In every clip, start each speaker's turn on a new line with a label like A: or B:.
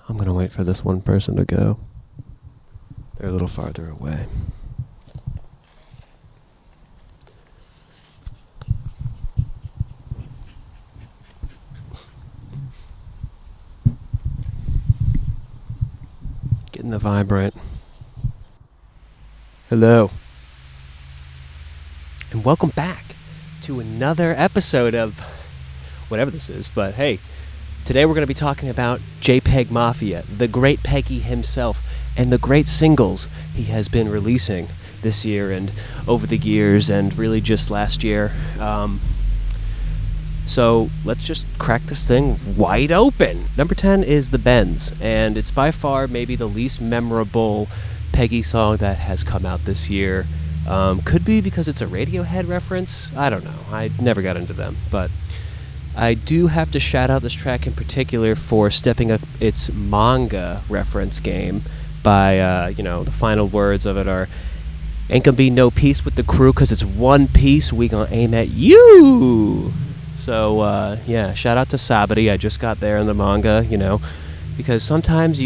A: I'm gonna wait for this one person to go. They're a little farther away. Getting the vibrant. Hello. And welcome back to another episode of whatever this is, but hey, today we're going to be talking about JPEGMAFIA, the great Peggy himself, and the great singles he has been releasing this year and over the years and really just last year. So let's just crack this thing wide open. Number 10 is The Bends, and it's by far maybe the least memorable Peggy song that has come out this year. Could be because it's a Radiohead reference. I don't know. I never got into them, but I do have to shout out this track in particular for stepping up its manga reference game by, the final words of it are, "Ain't gonna be no peace with the crew, cause it's one piece, we gonna aim at you." So, shout out to Sabari. I just got there in the manga, because sometimes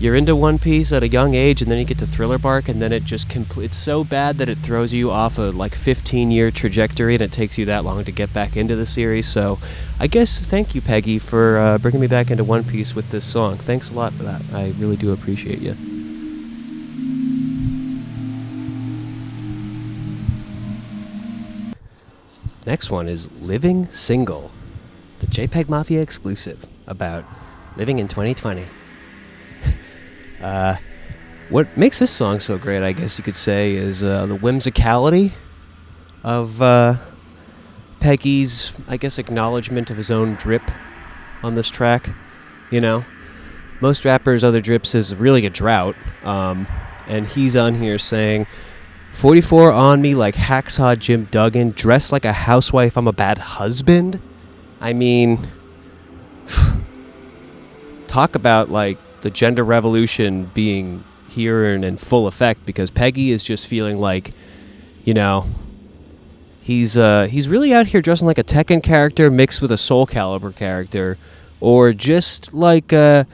A: you're into One Piece at a young age, and then you get to Thriller Bark, and then it just it's so bad that it throws you off a 15-year trajectory, and it takes you that long to get back into the series. So I guess thank you, Peggy, for bringing me back into One Piece with this song. Thanks a lot for that. I really do appreciate you. Next one is Living Single, the JPEGMAFIA exclusive about living in 2020. What makes this song so great, I guess you could say, is the whimsicality of Peggy's, I guess, acknowledgement of his own drip on this track. Most rappers' other drips is really a drought, and he's on here saying, 44 on me like Hacksaw Jim Duggan, dressed like a housewife, I'm a bad husband. I mean, talk about the gender revolution being here and in full effect, because Peggy is just feeling like, he's really out here dressing like a Tekken character mixed with a Soul Calibur character, or just like a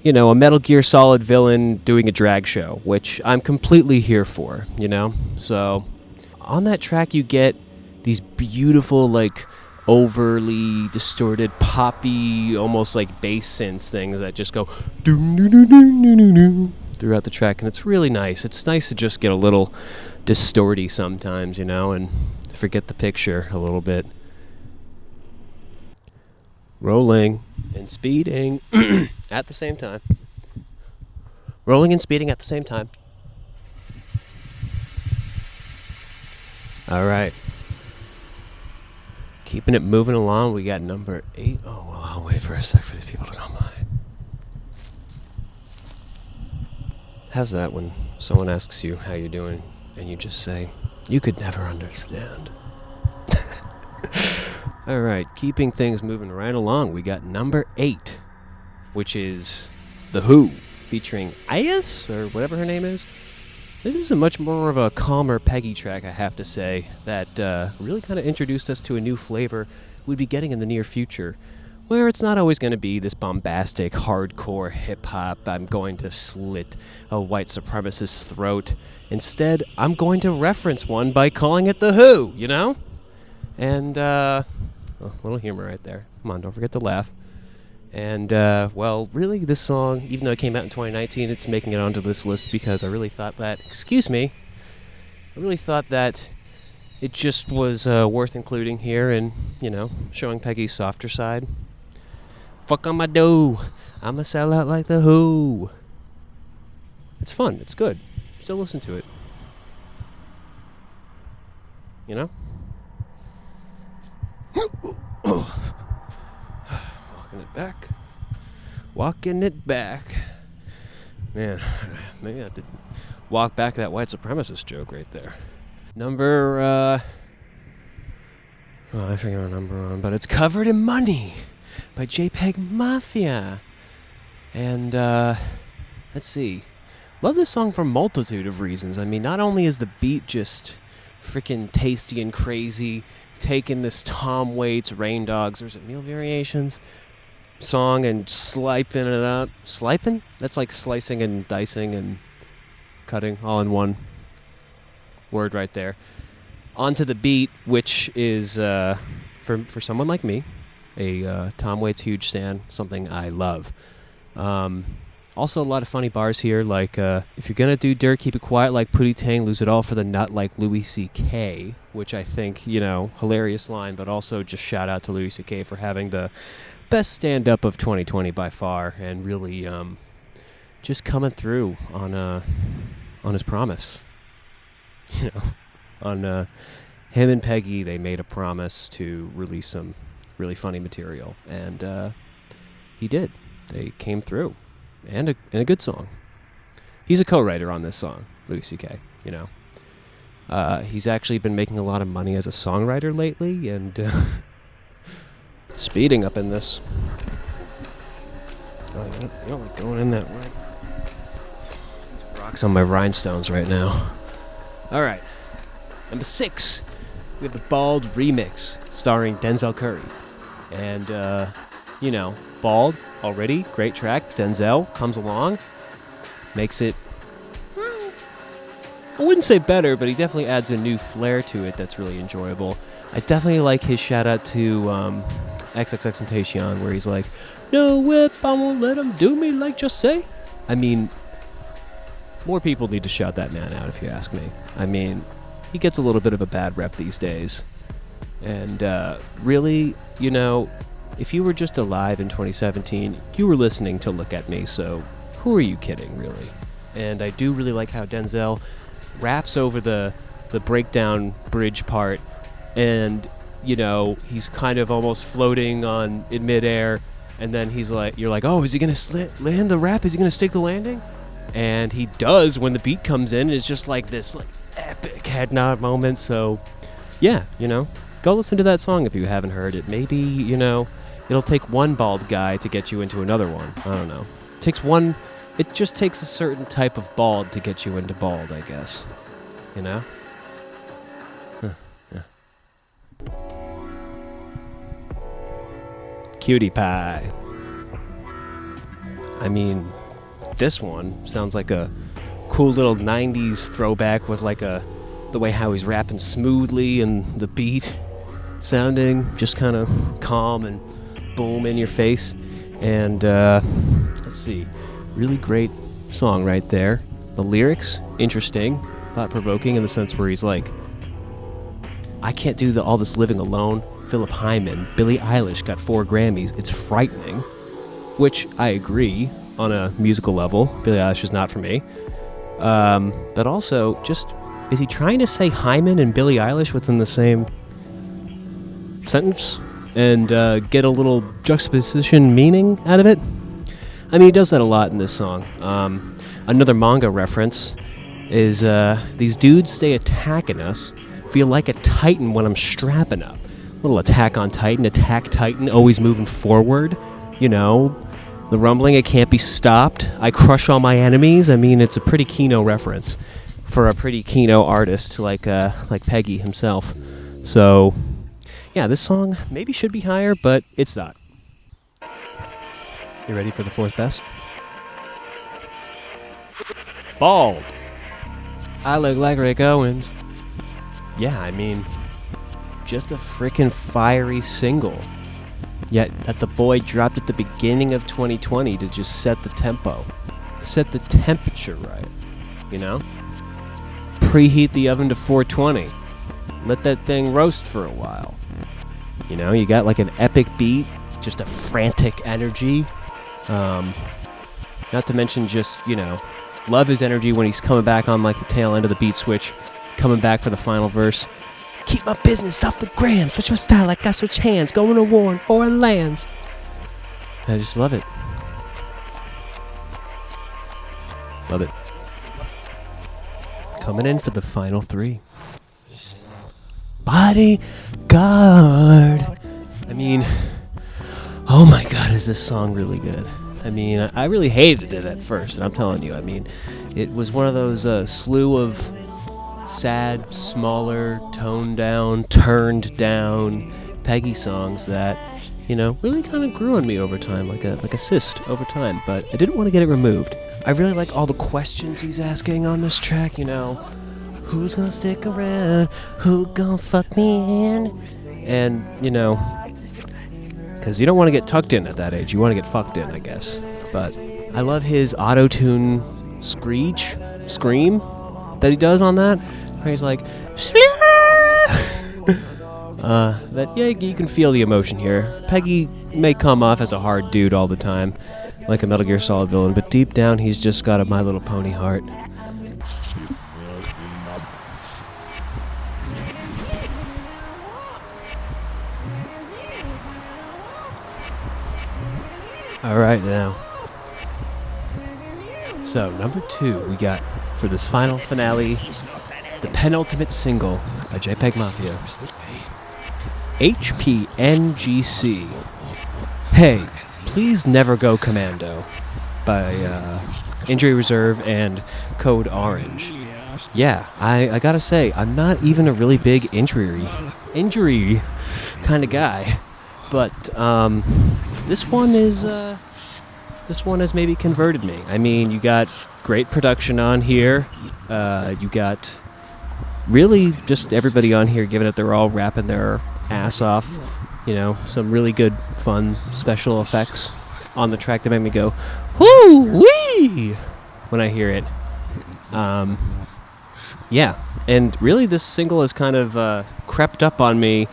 A: Metal Gear Solid villain doing a drag show, which I'm completely here for, So on that track you get these beautiful, overly distorted, poppy, almost like bass synths things that just go throughout the track, and it's really nice. It's nice to just get a little distorty sometimes, and forget the picture a little bit. Rolling and speeding at the same time. Rolling and speeding at the same time. All right. Keeping it moving along, we got number 8. Oh, well, I'll wait for a sec for these people to come by. How's that when someone asks you how you're doing and you just say, "You could never understand"? All right, keeping things moving right along, we got number 8, which is The Who, featuring Ayas, or whatever her name is. This is a much more of a calmer Peggy track, I have to say, that really kind of introduced us to a new flavor we'd be getting in the near future, where it's not always going to be this bombastic, hardcore hip-hop, I'm going to slit a white supremacist's throat. Instead, I'm going to reference one by calling it The Who, And, a little humor right there. Come on, don't forget to laugh. And, really, this song, even though it came out in 2019, it's making it onto this list because I really thought that, it just was worth including here and, showing Peggy's softer side. Fuck on my dough. I'ma sell out like The Who. It's fun. It's good. Still listen to it. Walking it back. Man, maybe I have to walk back that white supremacist joke right there. Number, I forget what number on, but it's Covered in Money by JPEGMAFIA. And, let's see. Love this song for a multitude of reasons. I mean, not only is the beat just freaking tasty and crazy, taking this Tom Waits, Rain Dogs, or is it Meal Variations? song and sliping it up. Sliping? That's like slicing and dicing and cutting all in one word right there. Onto the beat, which is, for someone like me, a Tom Waits huge stan, something I love. Also, a lot of funny bars here, like, if you're gonna do dirt, keep it quiet like Pootie Tang, lose it all for the nut like Louis C.K., which I think, hilarious line, but also just shout out to Louis C.K. for having the best stand-up of 2020 by far, and really just coming through on his promise. On him and Peggy, they made a promise to release some really funny material, and he did. They came through. And a good song. He's a co-writer on this song, Louis C.K., He's actually been making a lot of money as a songwriter lately, and speeding up in this. Oh, you don't like going in that way. These rocks on my rhinestones right now. All right. Number 6, we have the Bald remix starring Denzel Curry. And, Bald, already, great track. Denzel comes along, makes it, I wouldn't say better, but he definitely adds a new flair to it that's really enjoyable. I definitely like his shout out to XXXTentacion, where he's like, no whip, I won't let him do me like just say. I mean, more people need to shout that man out if you ask me. I mean, he gets a little bit of a bad rep these days. And really, if you were just alive in 2017, you were listening to Look at Me, so who are you kidding, really? And I do really like how Denzel raps over the breakdown bridge part, and, he's kind of almost floating in midair, and then you're like, oh, is he going to land the rap? Is he going to stick the landing? And he does when the beat comes in, and it's just like this epic head nod moment, so, yeah, go listen to that song if you haven't heard it. Maybe, it'll take one bald guy to get you into another one. I don't know. It just takes a certain type of bald to get you into bald, I guess. Huh, yeah. Cutie Pie. I mean, this one sounds like a cool little 90s throwback with the way how he's rapping smoothly and the beat sounding just kind of calm and boom in your face. And let's see, really great song right there. The lyrics, interesting, thought-provoking in the sense where he's like, I can't do all this living alone. Philip Hyman, Billie Eilish got 4 Grammys. It's frightening, which I agree on a musical level. Billie Eilish is not for me. But also, is he trying to say Hyman and Billie Eilish within the same sentence and get a little juxtaposition meaning out of it? I mean, he does that a lot in this song. Another manga reference is these dudes stay attacking us. Feel like a Titan when I'm strapping up. Little Attack on Titan, Attack Titan, always moving forward. The rumbling, it can't be stopped. I crush all my enemies. I mean, it's a pretty Kino reference for a pretty Kino artist like Peggy himself. So, yeah, this song maybe should be higher, but it's not. You ready for the 4th best? Bald. I look like Rick Owens. Yeah, I mean, just a freaking fiery single. Yet that the boy dropped at the beginning of 2020 to just set the tempo. Set the temperature right. Preheat the oven to 420. Let that thing roast for a while. You got like an epic beat, just a frantic energy. Not to mention just, love his energy when he's coming back on like the tail end of the beat switch, coming back for the final verse. Keep my business off the gram, switch my style like I switch hands, going to war in foreign lands. I just love it. Love it. Coming in for the final 3. Bodyguard. I mean, oh my god, is this song really good. I mean, I really hated it at first, and I'm telling you, I mean, it was one of those slew of sad, smaller, toned down, turned down Peggy songs that, you know, really kind of grew on me over time, like a cyst over time, but I didn't want to get it removed. I really like all the questions he's asking on this track, you know. Who's gonna stick around? Who gonna fuck me in? And, you know, because you don't want to get tucked in at that age. You want to get fucked in, I guess. But I love his auto-tune scream that he does on that, where he's like, you can feel the emotion here. Peggy may come off as a hard dude all the time, like a Metal Gear Solid villain, but deep down he's just got a My Little Pony heart. Alright now. So, number 2 we got for this final finale, the penultimate single by JPEGMAFIA. HPNGC. Hey, Please Never Go Commando by Injury Reserve and Code Orange. Yeah, I gotta say, I'm not even a really big injury kind of guy, but this one has maybe converted me. I mean, you got great production on here. You got really just everybody on here giving it their all, rapping their ass off. You know, some really good, fun special effects on the track that make me go, whoo-wee, when I hear it. Yeah, and really this single has kind of crept up on me,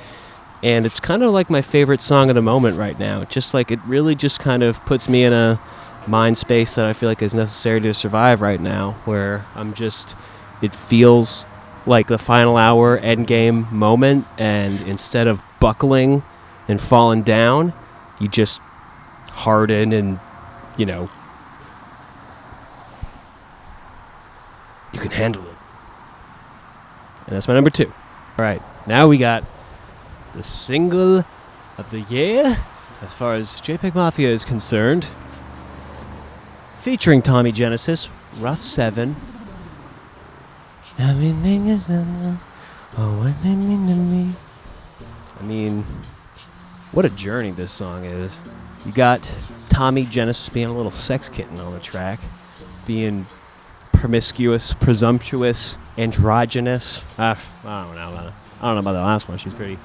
A: and it's kind of like my favorite song of the moment right now. Just like, it really just kind of puts me in a mind space that I feel like is necessary to survive right now, where it feels like the final hour endgame moment, and instead of buckling and falling down, you just harden and, you know, you can handle it. And that's my number 2. All right, now we got the single of the year, as far as JPEGMAFIA is concerned, featuring Tommy Genesis, Rough 7. Everything is done. Oh, what they mean to me. I mean, what a journey this song is. You got Tommy Genesis being a little sex kitten on the track, being promiscuous, presumptuous, androgynous. I don't know about the last one. She's pretty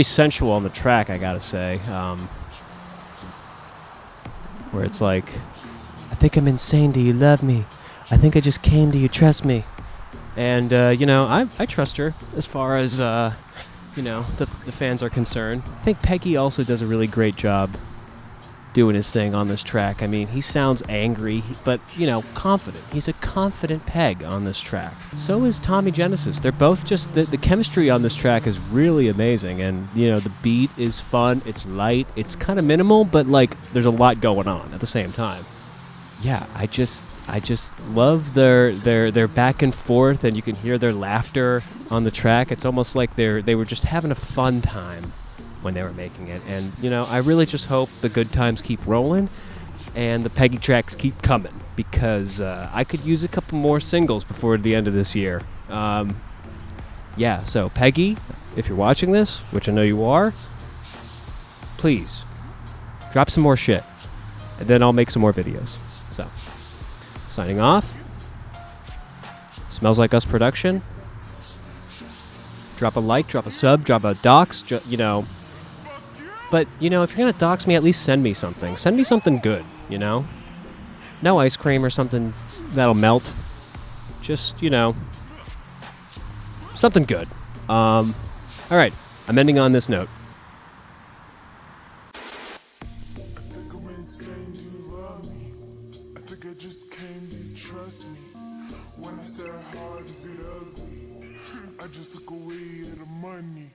A: sensual on the track, I gotta say. Where it's like, I think I'm insane. Do you love me? I think I just came. Do you trust me? And you know, I trust her as far as you know, the fans are concerned. I think Peggy also does a really great job doing his thing on this track. I mean, he sounds angry, but, you know, confident. He's a confident Peg on this track. So is Tommy Genesis. They're both just, the chemistry on this track is really amazing, and, you know, the beat is fun, it's light, it's kind of minimal, but, like, there's a lot going on at the same time. Yeah, I just love their back and forth, and you can hear their laughter on the track. It's almost like they were just having a fun time when they were making it. And, you know, I really just hope the good times keep rolling and the Peggy tracks keep coming, because I could use a couple more singles before the end of this year. Yeah, so Peggy, if you're watching this, which I know you are, please drop some more shit, and then I'll make some more videos. So, signing off. Smells Like Us production. Drop a like, drop a sub, drop a dox, you know. But, you know, if you're going to dox me, at least send me something. Send me something good, you know? No ice cream or something that'll melt. Just, you know, something good. All right, I'm ending on this note.
B: I just took away the money.